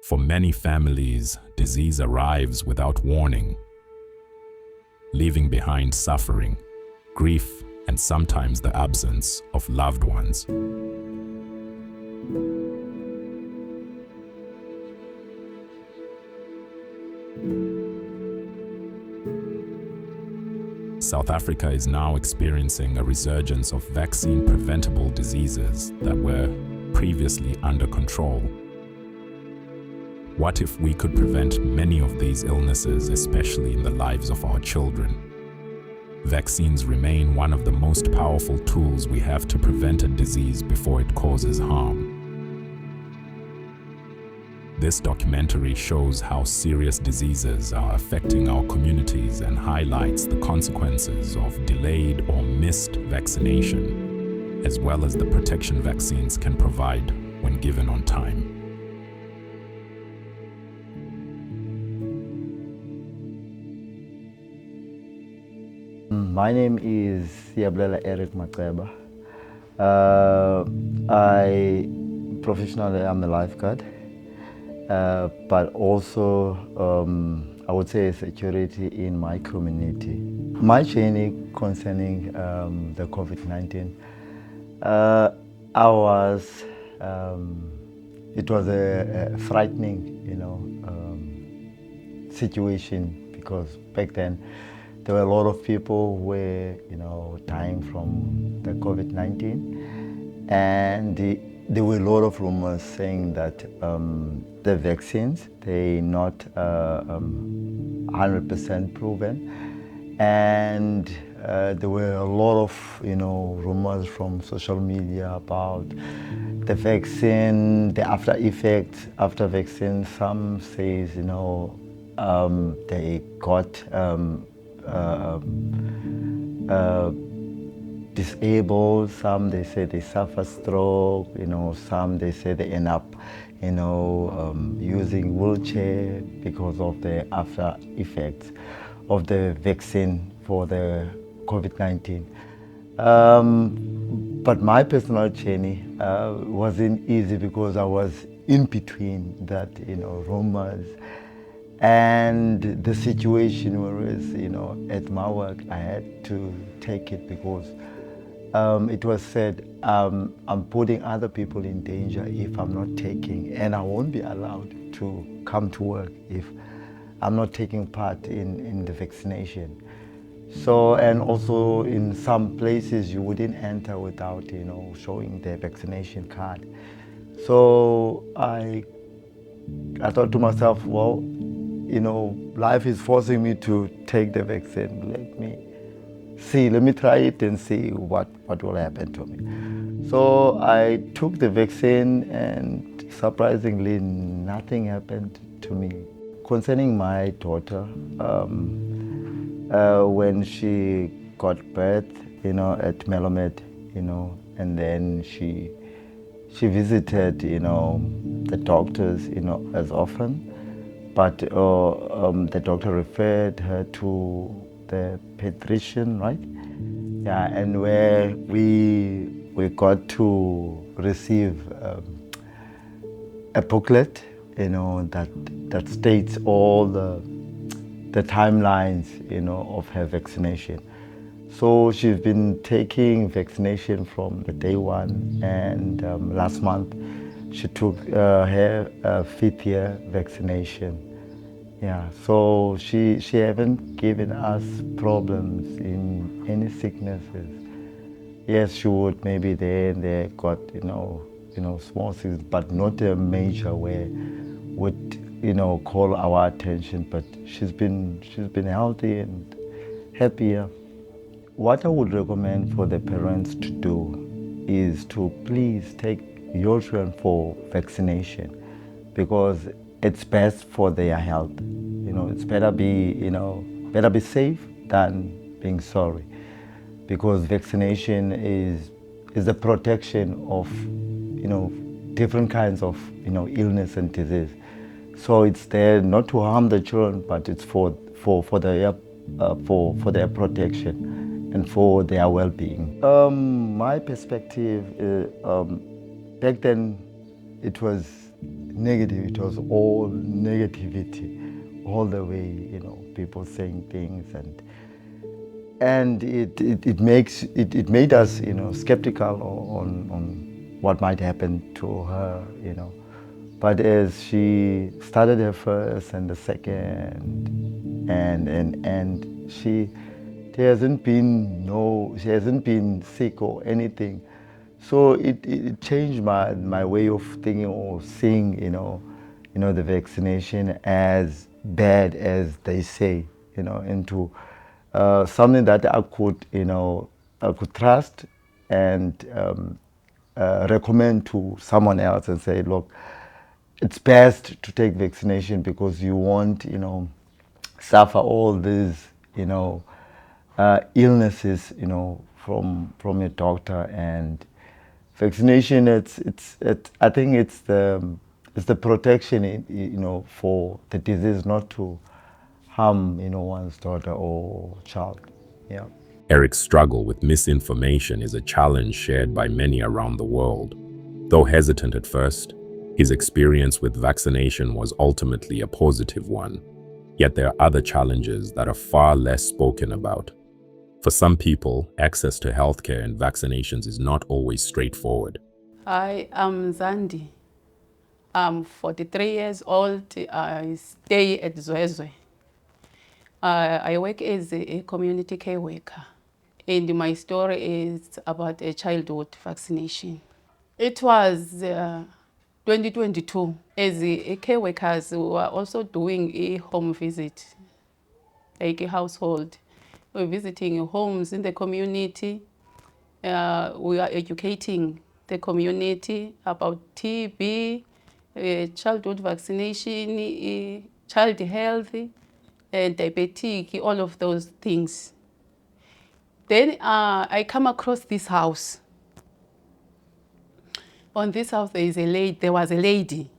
For many families, disease arrives without warning, leaving behind suffering, grief, and sometimes the absence of loved ones. South Africa is now experiencing a resurgence of vaccine-preventable diseases that were previously under control. What if we could prevent many of these illnesses, especially in the lives of our children? Vaccines remain one of the most powerful tools we have to prevent a disease before it causes harm. This documentary shows how serious diseases are affecting our communities and highlights the consequences of delayed or missed vaccination, as well as the protection vaccines can provide when given on time. My name is Siyablela Eric Maqeba. I professionally am a lifeguard, but also I would say security in my community. My journey concerning the COVID-19, it was a frightening, situation, because back then there were a lot of people who were, dying from the COVID-19, and there were a lot of rumors saying that the vaccines, they're not 100% proven, and there were a lot of, rumors from social media about the vaccine, the after effects after vaccine. Some says, they got disabled, some they say they suffer stroke, some they say they end up, using wheelchair because of the after effects of the vaccine for the COVID-19. But my personal journey wasn't easy because I was in between that, rumors and the situation, whereas, at my work, I had to take it because it was said, I'm putting other people in danger if I'm not taking, and I won't be allowed to come to work if I'm not taking part in the vaccination. So, and also in some places you wouldn't enter without, showing the vaccination card. So I thought to myself, well, life is forcing me to take the vaccine. Let me try it and see what will happen to me. So I took the vaccine, and surprisingly, nothing happened to me. Concerning my daughter, when she got birth, at Melomed, and then she visited, the doctors, as often. But the doctor referred her to the pediatrician, right? Yeah, and where we got to receive a booklet, that states all the timelines, of her vaccination. So she's been taking vaccination from the day one, and last month she took her 5th year vaccination. Yeah, so she haven't given us problems in any sicknesses. Yes, she would maybe there and there got, small sickness, but not a major where would, call our attention. But she's been healthy and happier. What I would recommend for the parents to do is to please take your children for vaccination, because it's best for their health. It's better be safe than being sorry, because vaccination is the protection of, different kinds of, illness and disease. So it's there not to harm the children, but it's for their protection and for their well-being. My perspective, back then, it was negative. It was all negativity all the way, people saying things, and it made us, skeptical on what might happen to her, But as she started her first and the second, and she hasn't been sick or anything. So it changed my way of thinking or seeing, the vaccination as bad as they say, into something that I could trust and recommend to someone else and say, look, it's best to take vaccination because you won't, suffer all these, illnesses, from your doctor. And vaccination, I think it's the protection, for the disease not to harm, one's daughter or child. Yeah. Eric's struggle with misinformation is a challenge shared by many around the world. Though hesitant at first, his experience with vaccination was ultimately a positive one. Yet there are other challenges that are far less spoken about. For some people, access to healthcare and vaccinations is not always straightforward. I am Zandi. I'm 43 years old. I stay at Zwezwe. I work as a community care worker. And my story is about a childhood vaccination. It was 2022. As a care workers, we were also doing a home visit, like a household. We were visiting homes in the community. We are educating the community about TB, childhood vaccination, child health, and diabetic, all of those things. Then I come across this house. On this house, there was a lady.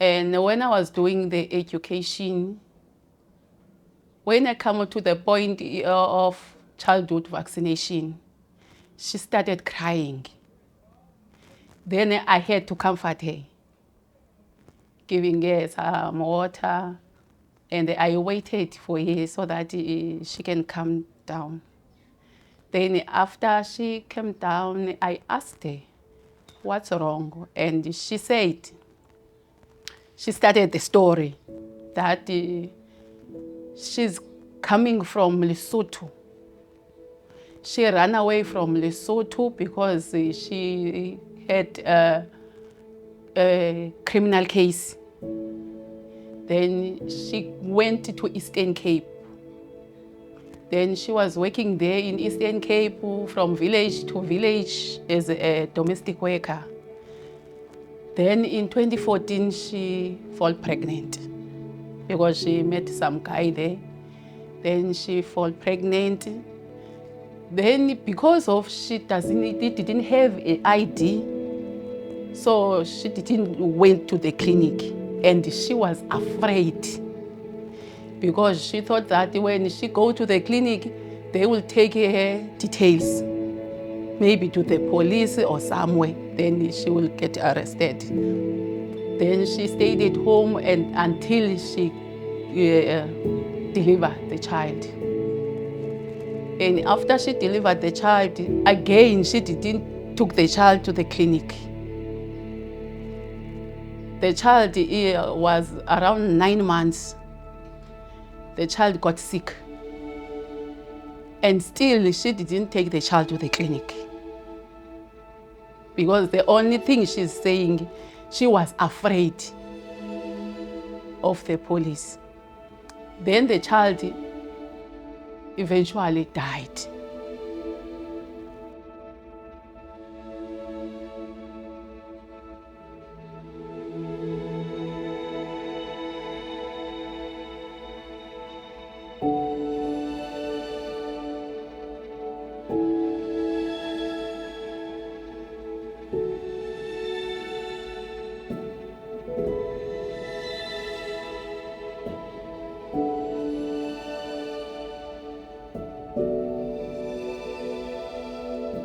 And when I was doing the education, when I come to the point of childhood vaccination, she started crying. Then I had to comfort her, giving her some water, and I waited for her so that she can calm down. Then after she came down, I asked her, what's wrong? And she said, she started the story that she's coming from Lesotho. She ran away from Lesotho because she had a criminal case. Then she went to Eastern Cape. Then she was working there in Eastern Cape from village to village as a domestic worker. Then in 2014, she fell pregnant because she met some guy there. Then she fell pregnant. Then because of she didn't have an ID, so she didn't went to the clinic, and she was afraid because she thought that when she go to the clinic, they will take her details, maybe to the police or somewhere, then she will get arrested. Then she stayed at home and until she delivered the child. And after she delivered the child, again, she didn't took the child to the clinic. The child was around 9 months. The child got sick. And still, she didn't take the child to the clinic. Because the only thing she's saying, she was afraid of the police. Then the child eventually died.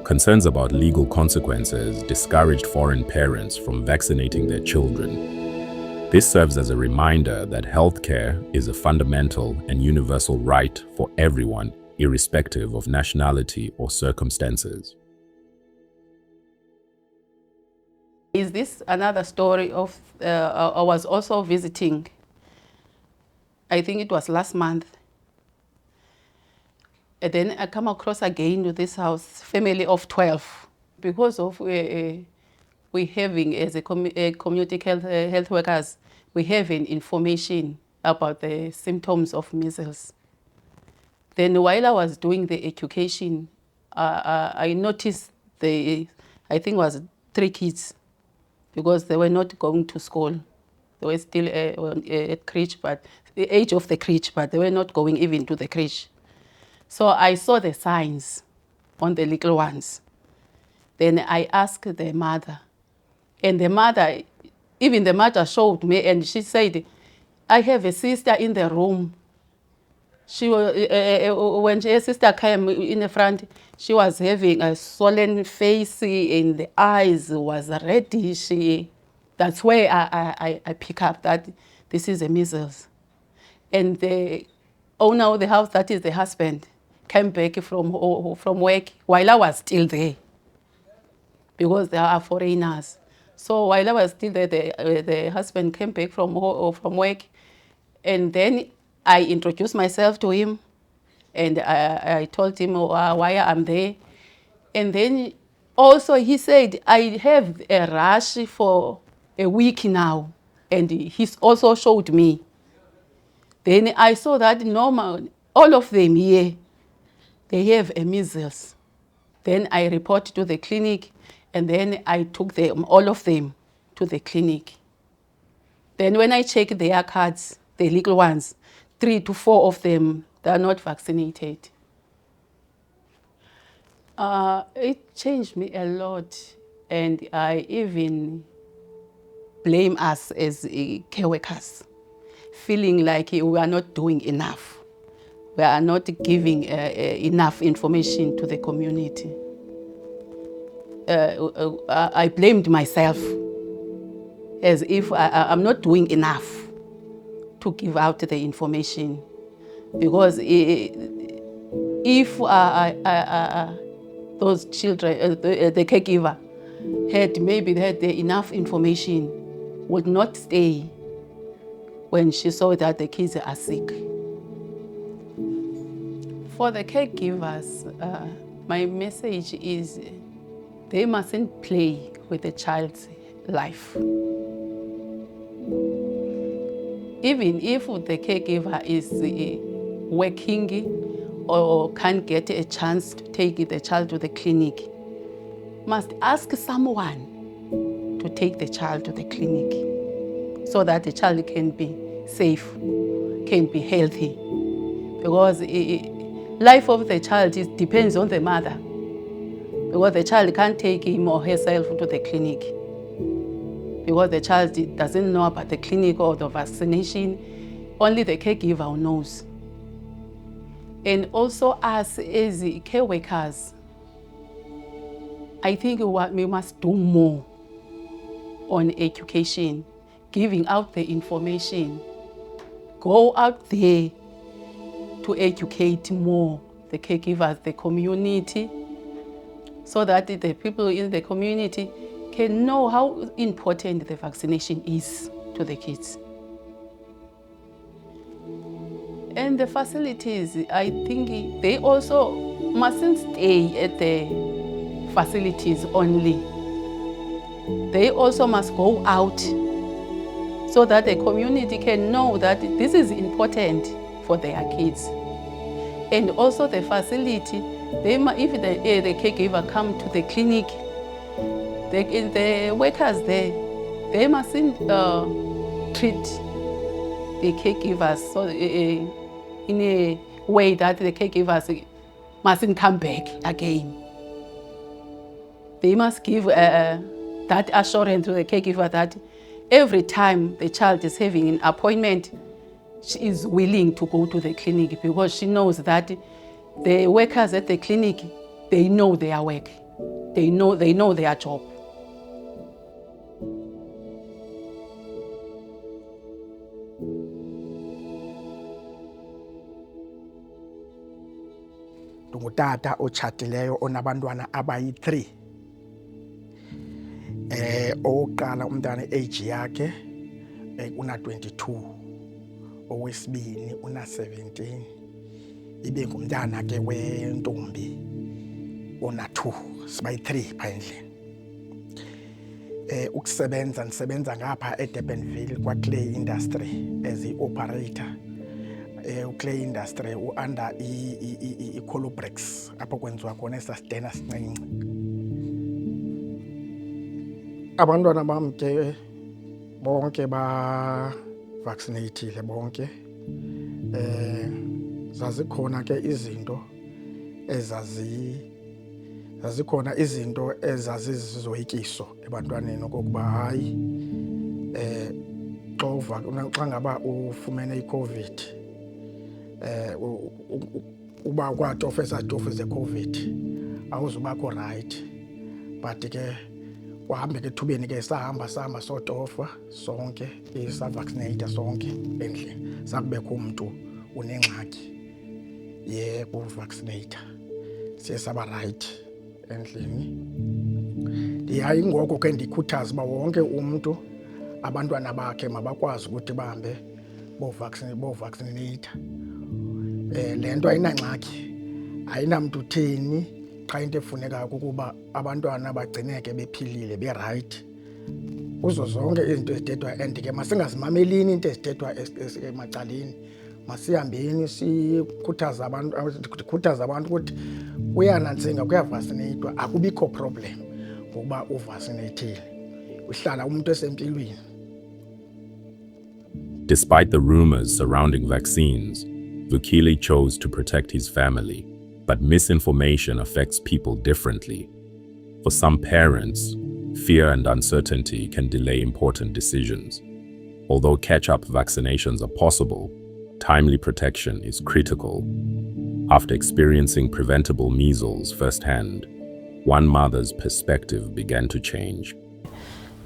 Concerns about legal consequences discouraged foreign parents from vaccinating their children. This serves as a reminder that healthcare is a fundamental and universal right for everyone, irrespective of nationality or circumstances. Is this another story of, I was also visiting, I think it was last month. And then I come across again to this house, family of 12. Because of we having, as a community health workers, we having information about the symptoms of measles. Then while I was doing the education, I noticed I think it was 3 kids, because they were not going to school. They were still at crèche, but the age of the crèche, but they were not going even to the crèche. So I saw the signs on the little ones. Then I asked the mother, and the mother, even the mother showed me, and she said, I have a sister in the room. She when her sister came in the front, she was having a swollen face and the eyes was reddish. That's where I pick up that this is a measles. And the owner of the house, that is the husband, came back from work while I was still there, because they are foreigners. So while I was still there, the husband came back from work, and then I introduced myself to him, and I told him why I'm there. And then also he said, I have a rash for a week now, and he also showed me. Then I saw that normal, all of them here, they have a measles. Then I reported to the clinic, and then I took them, all of them, to the clinic. Then when I checked their cards, the little ones, 3 to 4 of them, they are not vaccinated. It changed me a lot, and I even blame us as care workers, feeling like we are not doing enough. We are not giving enough information to the community. I blamed myself as if I'm not doing enough to give out the information, because if those children, the caregiver, had enough information, would not stay when she saw that the kids are sick. For the caregivers, my message is they mustn't play with the child's life. Even if the caregiver is working or can't get a chance to take the child to the clinic, must ask someone to take the child to the clinic so that the child can be safe, can be healthy. Because life of the child depends on the mother, because the child can't take him or herself to the clinic, because the child doesn't know about the clinic or the vaccination. Only the caregiver knows. And also us as care workers, I think we must do more on education, giving out the information. Go out there to educate more the caregivers, the community, so that the people in the community can know how important the vaccination is to the kids. And the facilities, I think they also mustn't stay at the facilities only. They also must go out so that the community can know that this is important for their kids. And also the facility, if the caregiver come to the clinic, the workers there, they mustn't treat the caregivers so, in a way that the caregivers mustn't come back again. They must give that assurance to the caregiver that every time the child is having an appointment, she is willing to go to the clinic, because she knows that the workers at the clinic, they know their work. They know their job. Ngutata otshatileyo onabantwana abayi-3. Owokuqala umntana age yakhe una-22, owesibini una-17, ibe ngumntana ke wentombi ona-2, sibayi-3 pha endlini. Ndisebenza ngapha eDurbanville kwaClay Industry as i-operator. uClay Industry under i-Colobrix apho kwenziwa khona esastena sincinci. Abantwana bam ke bonke ba-vaccinatile bonke. Zazikhona ke izinto zazikhona izinto ezazizizoyikiso ebantwaneni okokuba hayi xa ngaba ufumene iCovid, uba kwatofa esatofu ze-Covid awuzubakho right, but ke wahambe ke ethubeni ke sahamba sotofa sonke, sa-vaccinate sonke endlini. Sakubekho umntu unengxaki ku-vaccinate, siye saba right endlini. Ndiyaye ngoko ke ndikhuthaza uba wonke umntu abantwana bakhe mabakwazi ukuthi bahambe bo-vaccinate. Le nto ayinangxaki, ayinamntu utheni, qha into efunekayo kukuba abantwana bagcineke bephilile, be-right. Kuzo zonke izinto ezithethwa, and ke masingazimamelini into ezithethwa emacaleni. Masihambeni sikhuthaza abantu ukuthi kuyanantsika, kuyavaccinatwa, akubikho problem ngokuba uvaccinatile, uhlala umuntu esempilweni. Despite the rumors surrounding vaccines, Vukile chose to protect his family, but misinformation affects people differently. For some parents, fear and uncertainty can delay important decisions. Although catch-up vaccinations are possible, timely protection is critical. After experiencing preventable measles firsthand, one mother's perspective began to change.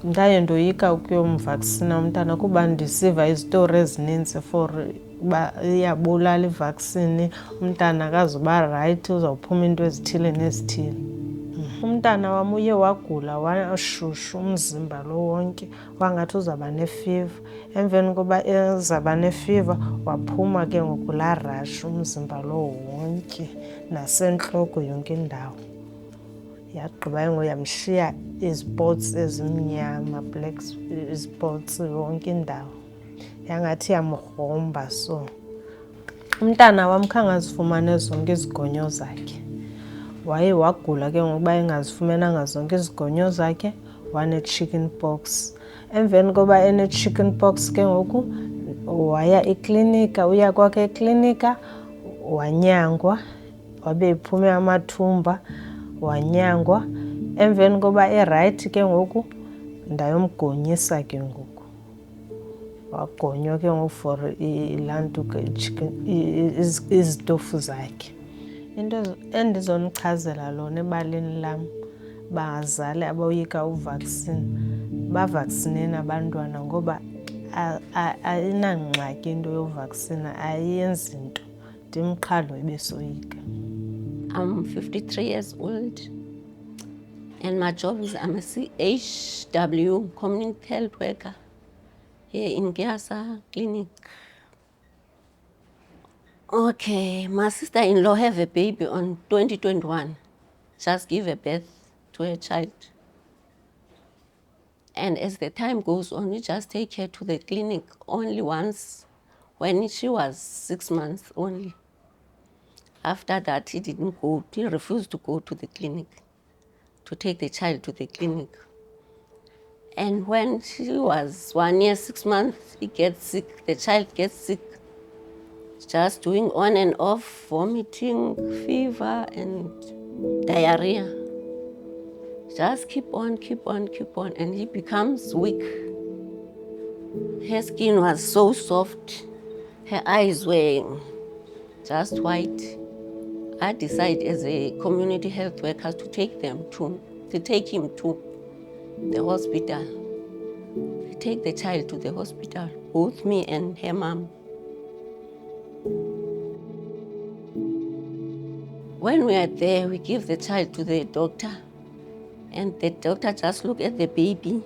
Ndaye ndoyika ukuyomvaccina umntana kuba ndisiva izitori ezininzi for uba iyabulala ivaccine, umntana akazuba right, uzawuphuma into ezithile nezithile. Umntana wam uye wagula, washushu umzimba lo wonke, wangathi uzaba nefiva. Emveni koba ezaba nefiva waphuma ke ngokula rash umzimba lo wonke nasentloko yonke indawo. Yagqiba ngoyamshiya izpots ezimnyama, black spots yonke indawo. Yangathi yamgromba so. Umntana wam khangazifumane zonke izigonyo zakhe. Waye wagula ke ngokuba engazifumenanga zonke izigonyo zakhe, wane-chicken pox. Emveni koba ene-chicken pox ke ngoku waya eklinika, uya kwakhe eklinika wanyangwa, wabe ephume amathumba, wanyangwa. Emveni koba e-right ke ngoku ndayomgonyisa ke ngoku. Wagonywa ke ngoku for ilantu izitofu zakhe. Into endizonichazela lona ebaleni lam, bazali aboyika uvaccine, bavaccineni abantwana ngoba ayinangxaki into yovaccine, ayenzi nto. Ndimqhalo ebesoyika. I'm 53 years old and my job is I'm a CHW, community health worker here in Gyasa Clinic. Okay, my sister-in-law have a baby on 2021. Just give a birth to a child. And as the time goes on, we just take her to the clinic only once when she was 6 months only. After that, he didn't go, he refused to go to the clinic, to take the child to the clinic. And when she was 1 year, 6 months, he gets sick, the child gets sick. Just doing on and off, vomiting, fever, and diarrhea. Just keep on, and he becomes weak. Her skin was so soft, her eyes were just white. I decided as a community health worker to take them to They take him to the hospital. They take the child to the hospital, both me and her mom. When we are there, we give the child to the doctor, and the doctor just look at the baby.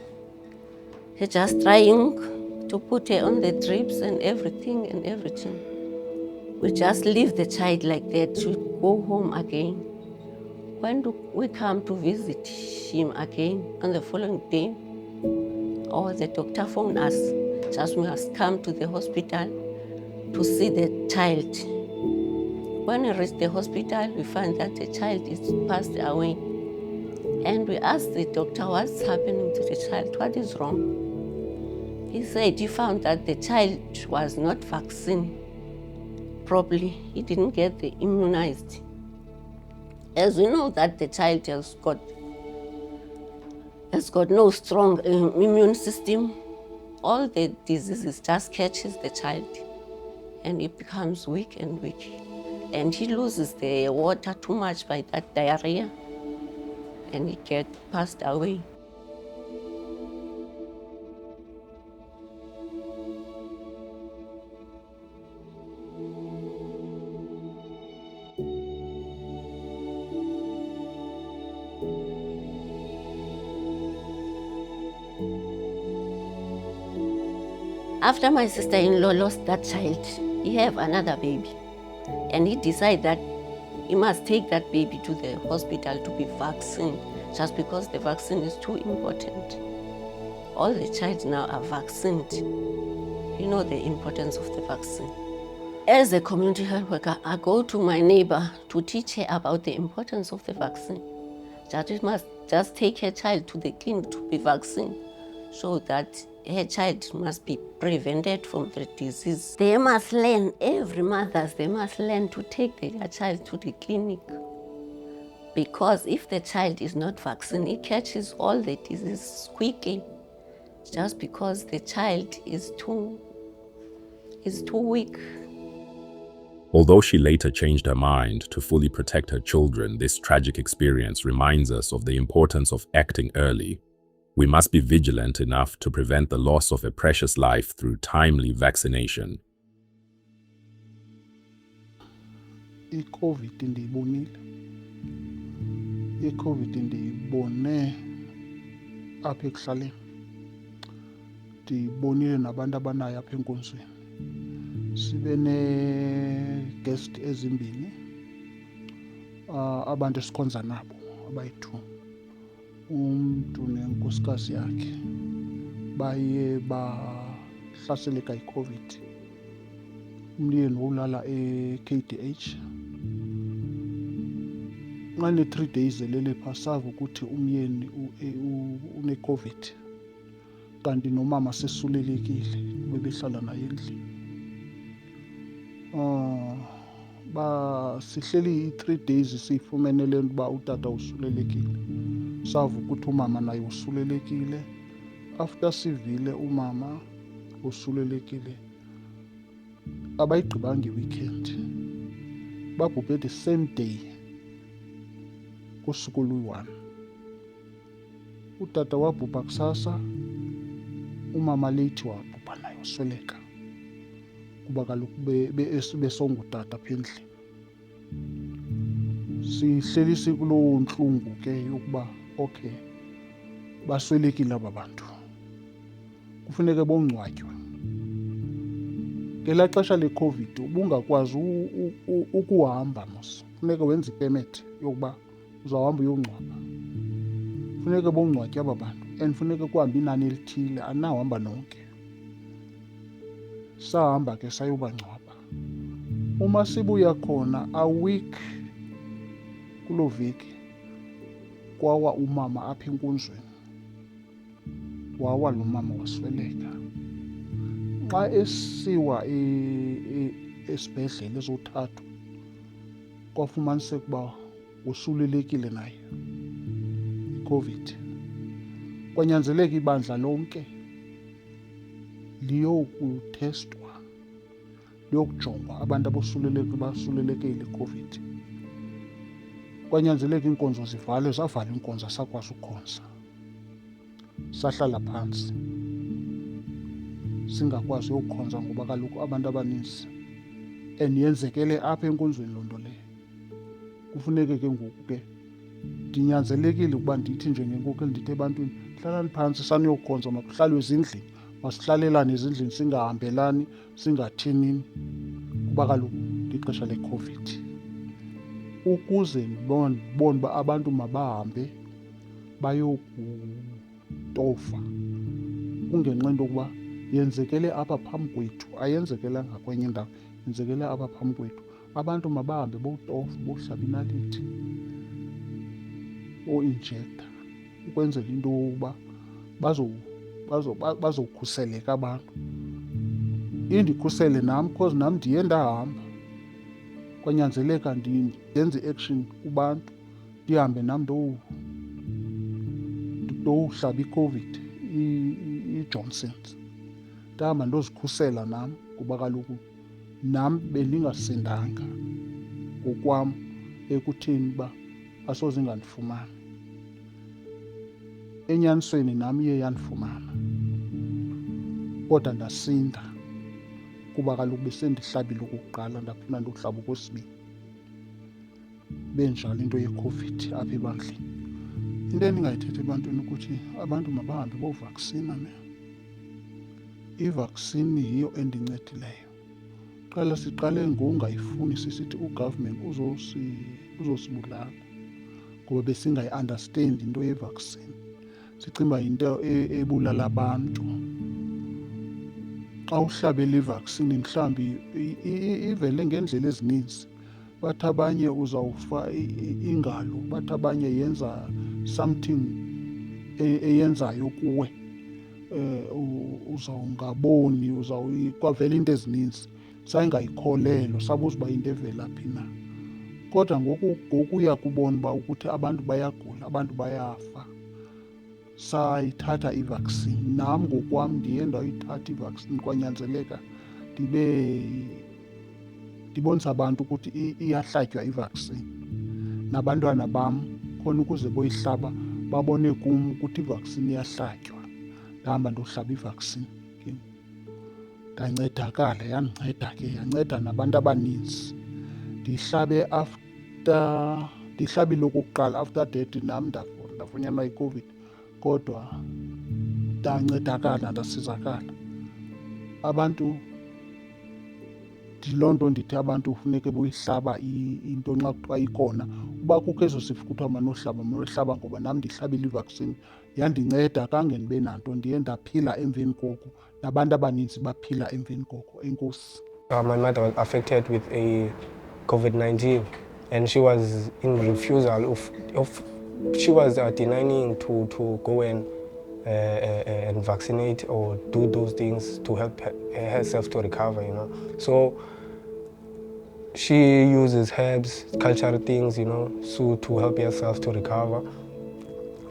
He's just trying to put her on the drips and everything. We just leave the child like that to go home again. When we come to visit him again on the following day, or the doctor phoned us, just we must come to the hospital to see the child. When we reach the hospital, we find that the child is passed away. And we asked the doctor what's happening to the child, what is wrong? He said he found that the child was not vaccinated properly. He didn't get the immunized. As we know that the child has got no strong immune system, all the diseases just catches the child and it becomes weak and weak. And he loses the water too much by that diarrhea and he gets passed away. After my sister-in-law lost that child, he have another baby. And he decided that he must take that baby to the hospital to be vaccinated, just because the vaccine is too important. All the children now are vaccinated. You know the importance of the vaccine. As a community health worker, I go to my neighbor to teach her about the importance of the vaccine. That she must just take her child to the clinic to be vaccinated, so that her child must be prevented from the disease. They must learn, every mother, they must learn to take their child to the clinic. Because if the child is not vaccinated, it catches all the diseases quickly, just because the child is too weak. Although she later changed her mind to fully protect her children, this tragic experience reminds us of the importance of acting early. We must be vigilant enough to prevent the loss of a precious life through timely vaccination. I-COVID ndiyibone apha ekuhlaleni, ndiyibonile nabantu abanayo apha enkonzweni. Sibe nee-guest ezimbini, abantu esikhonza nabo abayi-2, umntu nenkosikazi yakhe baye bahlaseleka yi-COVID. Umyeni ulala e-KDH. Nxa ne-3 days elele phaa sava ukuthi umyeni une-COVID, kanti nomama sesulelekile bebehlala naye endlini. Sihleli i-3 days siyifumene le nto uba utata usulelekile. Sava ukuthi umama naye usulelekile. After sivile umama usulelekile, abayigqibanga i-weekend, babhubhe the same day kusuku oluyi-1. Utata wabhubha kusasa, umama late wabhubha naye wasweleka, kuba kaloku besongutata apha endlini. Sihleli sikuloo ntlungu ke yokuba okay, baswelekile aba bantu, kufuneke bongcwatywe. Ngelaa xesha le-COVID ubungakwazi ukuhamba mos, funeke wenze ipemethi yokuba uzawuhamba uyongcwaba. Funeke bongcwatywe aba bantu and funeke kuhambe inani elithile, anawuhamba nonke. Sahamba ke sayobangcwaba. Uma sibuya khona a week kuloo veki kwawa umama apha enkonzweni, wawa lo mama wasweleka. Xa esiwa esibhedlele ezothathwa, kwafumaniseka ukuba usulelekile naye i-COVID. Kwanyanzeleka ibandla lonke liyokuthestwa, liyokujongwa abantu basuleleke yi-COVID. Kwanyanzeleka iinkonzo zivalwe, zavala iinkonzo asakwazi ukhonza. Sahlala phantsi singakwazi ukukhonza ngoba kaloku abantu abaninzi and yenzekele apha enkonzweni loo nto leyo. Kufuneke ke ngoku ke ndinyanzelekile ukuba ndithi njengenkokheli ndithi ebantwini, hlalani phantsi saniyokukhonza, makuhlalwe ezindlini, masihlalelane ezindlini, singahambelani, singathenini, kuba kaloku lixesha leCOVID. Ukuze ndibone uba abantu mabahambe bayokutofa, kungenxa into yokuba yenzekele apha phambi kwethu, ayenzekelanga kwenye indawo, yenzekele apha phambi kwethu. Abantu mabahambe bowutofa, bowuhlaba inaliti, bowinjekta, ukwenzela into yokuba bazokhuseleka abantu. Indikhusele nam because nam ndiye ndahamba. Kwanyanzeleka ndenze i-action kubantu, ndihambe nam ndowuhlaba iCOVID, i-Johnsons. Ndahamba ndozikhusela nam kuba kaloku nam bendingasindanga ngokwam ekutheni uba asoze ingandifumana. Enyanisweni nam iye yandifumana, kodwa ndasinda kuba kaloku besendihlabile okokuqala, ndaphinda ndokuhlaba okwesibini. Benjalo into yeCOVID apha ebandleni. Into endingayithetha ebantwini ukuthi abantu mabahambe bovaksina. Ivaksini yiyo endincedileyo. Siqale ngongayifuni sisithi ugovernment uzosibulala ngoba besingayi-understandi into yevaksini. Sicinga yinto ebulala abantu. Xa uhlabela ivaksini mhlawumbi ivele ngeendlela ezininzi. Bathi abanye uzawufa ingalo, bathi abanye yenza something eyenzayo kuwe, uzawungaboni, kwavela into ezininzi. Sayingayikholelwa, sabuza uba into evela phi na. Kodwa ngokuya kubona uba ukuthi abantu bayagula, abantu bayafa, sayithatha ivaksini. Nam ngokwam ndiye ndayithatha ivaksini, kwanyanzeleka ndibonise abantu ukuthi iyahlatywa ivaksini. Nabantwana bam khona ukuze boyihlaba babone kum ukuthi ivaksini iyahlatywa. Ndahamba ndohlaba ivaksini. Ndancedakala, yandinceda ke, yanceda nabantu abaninzi. Ndihlabile okokuqala, after that nam ndafunyanwa yiCOVID, kodwa ndancedakala, ndasizakala. Abantu, loo nto ndithi abantu kufuneke boyihlaba into nxa kuthiwa ikhona. Uba kukho ezo sifo kuthiwa manohlaba ngoba nam ndihlabile ivaksini, yandinceda kange ndibe nanto. Ndiye ndaphila emveni koko, nabantu abaninzi baphila emveni koko. Enkosi. My mother was affected with a COVID-19 and she was in refusal she was denying to go and vaccinate or do those things to help herself to recover, you know. So she uses herbs, cultural things, you know, so to help herself to recover.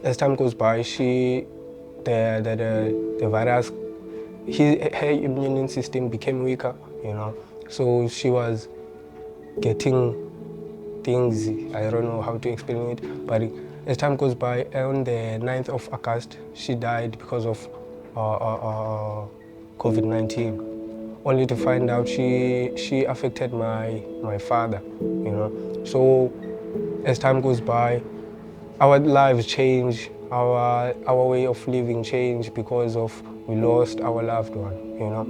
As time goes by, the virus, her immune system became weaker, you know. So she was getting things, I don't know how to explain it, but as time goes by, on the 9th of August, she died because of COVID-19. Only to find out she affected my father, you know. So as time goes by, our lives change, our way of living changed because of we lost our loved one, you know.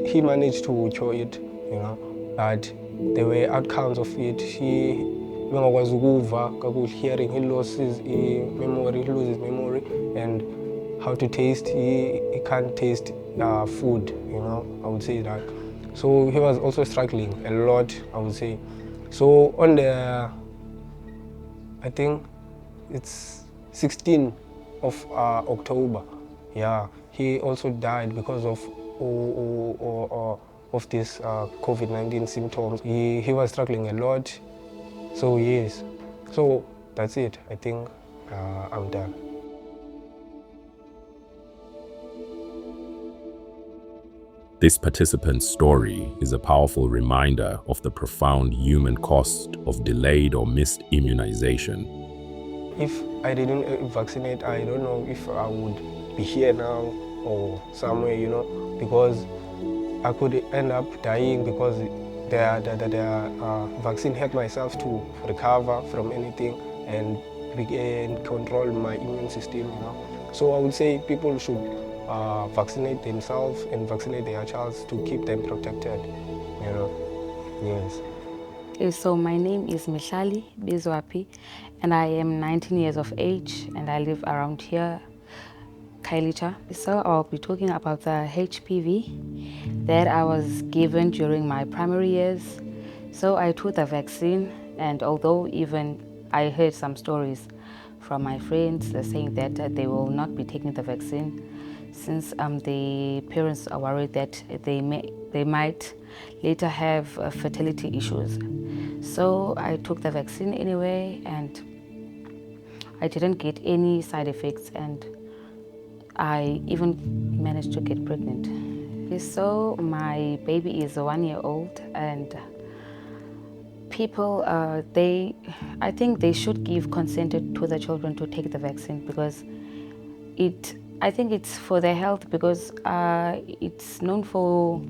He managed to cure it, you know, but there were outcomes of it. He hearing, he loses memory, he loses memory, and how to taste, he can't taste food, you know, I would say that. So he was also struggling a lot, I would say. So on the, I think it's 16th of October, yeah, he also died because of this COVID-19 symptoms. He was struggling a lot. So yes, so that's it. I think I'm done. This participant's story is a powerful reminder of the profound human cost of delayed or missed immunization. If I didn't vaccinate, I don't know if I would be here now or somewhere, because I could end up dying because the vaccine helped myself to recover from anything and control my immune system, So I would say people should vaccinate themselves and vaccinate their child to keep them protected, Yes. So my name is Mihlali Bizwapi, and I am 19 years of age, and I live around here, Khayelitsha. So I'll be talking about the HPV that I was given during my primary years. So I took the vaccine, and although even I heard some stories from my friends saying that they will not be taking the vaccine since the parents are worried that they might later have fertility issues. So I took the vaccine anyway, and I didn't get any side effects, and I even managed to get pregnant. So my baby is 1 year old, and people, I think they should give consent to the children to take the vaccine, because I think it's for their health, because it's known for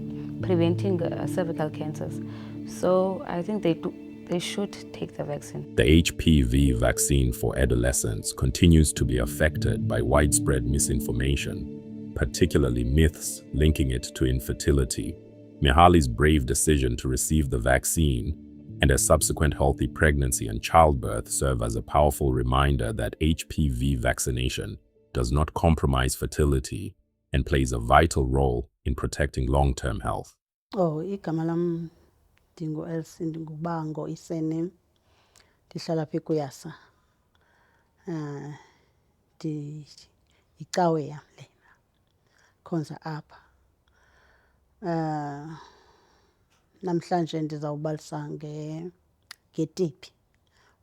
preventing cervical cancers. So I think they should take the vaccine. The HPV vaccine for adolescents continues to be affected by widespread misinformation, particularly myths linking it to infertility. Mihlali's brave decision to receive the vaccine and a subsequent healthy pregnancy and childbirth serve as a powerful reminder that HPV vaccination does not compromise fertility and plays a vital role in protecting long-term health. Igama lam ndingu-Elsie ndingubango isurname, ndihlala apha eKuyasa. Yicawe yam lena khonza apha. Namhlanje ndizawubalisa nge-TB,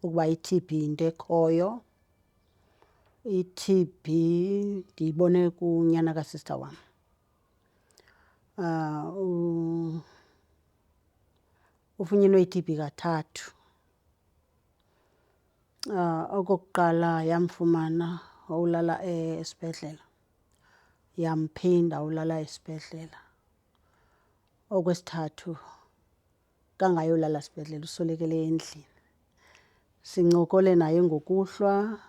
ukuba i-TB yinto ekhoyo. I-TB ndiyibone kunyana kasista wam. Ufunyenwe i-TB kathathu. Okokuqala yamfumana wawulala esibhedlela, yamphinda ulala esibhedlela. Okwesithathu kangayolala esibhedlela, uswelekele endlini. Sincokole naye ngokuhlwa,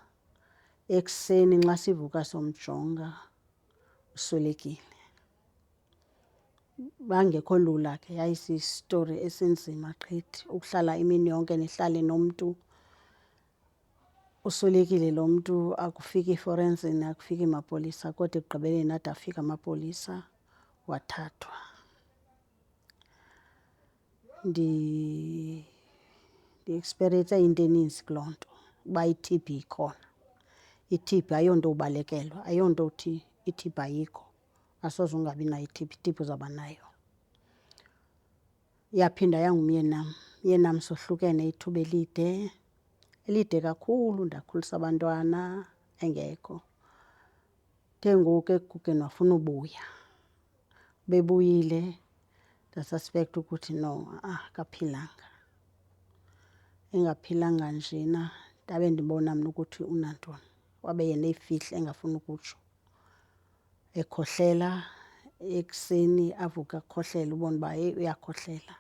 ekuseni nxa sivuka somjonga uswelekile. Bangekho lula ke, yayisisitori esinzima gqithi ukuhlala imini yonke nihlale nomntu uswelekile. Lo mntu akufika i-forensini, akufika amapolisa, kodwa ekugqibeleni ade afika amapolisa wathathwa. Ndi-experience into eninzi kuloo nto, uba i-TB ikhona. I-TB ayonto ubalekelwa, ayonto uthi i-TB ayikho asoze ungabi nayo i-TB, i-TB uzawuba nayo. Yaphinda yangumyenam, umyenam sohlukene ithuba elide kakhulu, ndakhulisa abantwana engekho. Ke ngoku ekugugeni wafuna ubuya. Bebuyile ndasuspekta ukuthi no, akaphilanga. Engaphilanga njena ndabe ndibona mna ukuthi unantoni. Wabe yena eyifihla engafuni ukutsho. Ekhohlela, ekuseni avuka akhohlela, ubone uba uyakhohlela.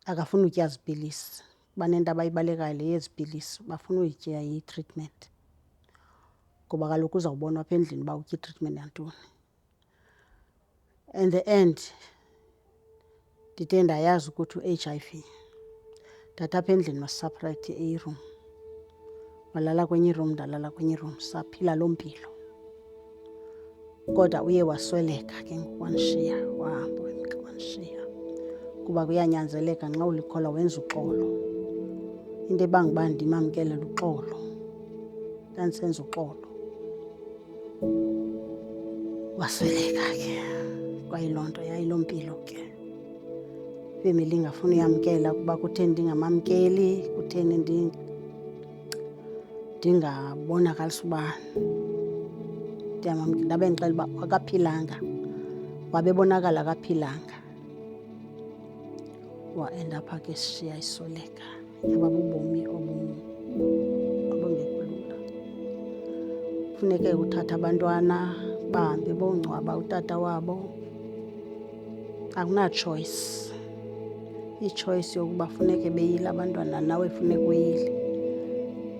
Akafuni utya zipilisi. Banento abayibalekayo le yezipilisi, bafuna uyitya yi-treatment. Ngoba kaloku uzawubonwa apha endlini uba utya i-treatment yantoni. In the end ndide ndayazi ukuthi u-HIV. Ndathi apha endlini masiseparate i-room. Walala kwenye i-room, ndalala kwenye i-room, saphila loo mpilo. Kodwa uye wasweleka ke ngoku wanishiya, wahamba wanishiya. Kuba kuyanyanzeleka nxa ulikholwa wenza uxolo. Into ebanga uba ndimamkele luxolo. Ndandisenza uxolo. Wasweleka ke. Kwayiloo nto, yayiloo mpilo ke. Ifemeli ingafuni uyamkela kuba kutheni ndingamamkeli, kutheni ndingabonakalisa uba ndabe ndixela uba akaphilanga. wabebonakala kaphilanga wa-enda apha ke sishiya isoleka. Yaba bubomi obungekho lula. Kufuneke uthatha abantwana bahambe bongcwaba utata wabo. Akunatshoyisi. I-choice yokuba funeke beyile abantwana nawe funeke uyile.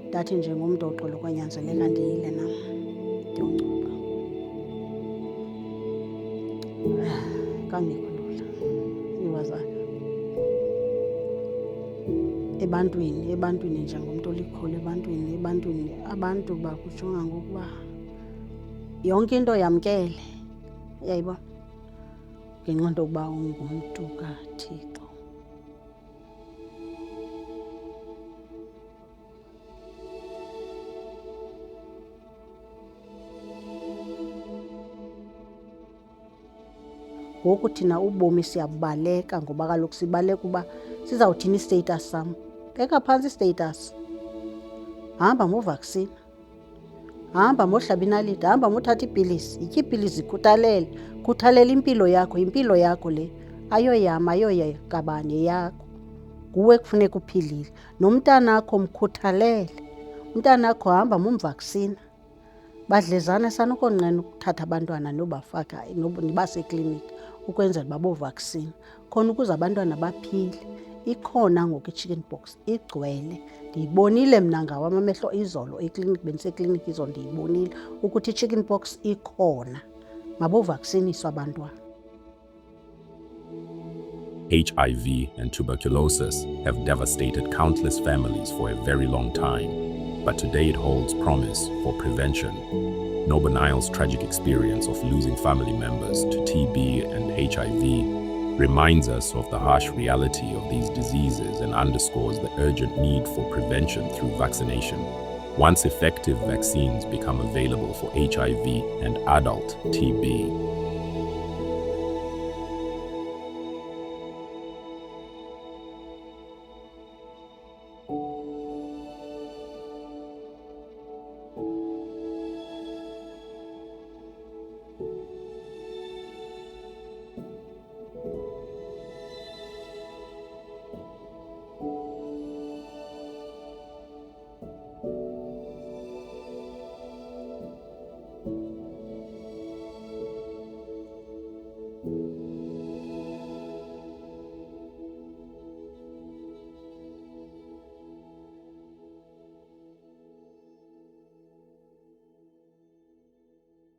Ndathi njengomntu oxolo kwanyanzeleka ndiyile nam ndiyongcwaba. Kangekho lula iwazana. Ebantwini njengomntu olikhulu ebantwini abantu bakujonga ngokuba yonke into yamkele, uyayibo, ngenxa yento yokuba ungumntu kaThixo. Ngoku thina ubomi siyabaleka ngoba kaloku sibaleka uba sizawuthini istatus sam. Beka phantsi istatus. Hamba movaccine. Hamba mohlaba inaliti. Hamba mothatha iipilisi. Yitya iipilisi, khuthalela impilo yakho. Impilo yakho le ayoyam, ayoyakabani, yeyakho. Nguwe kufuneka uphilile. Nomntanakho mkhuthalele. Umntanakho hamba momvaccine. Badlezana sanokonqena ukuthatha abantwana nobafaka nibase ekliniki ukwenzela uba bovaccine khona ukuze abantwana baphile. Ikhona ngoku i-chicken pox, igcwele. Ndiyibonile mna ngawam amehlo izolo ekliniki, bendisekliniki izolo ndiyibonile ukuthi i-chicken pox ikhona. Mabovacciniswe abantwana. HIV and tuberculosis have devastated countless families for a very long time, but today it holds promise for prevention. Noble Nile's tragic experience of losing family members to TB and HIV reminds us of the harsh reality of these diseases and underscores the urgent need for prevention through vaccination. Once effective vaccines become available for HIV and adult TB,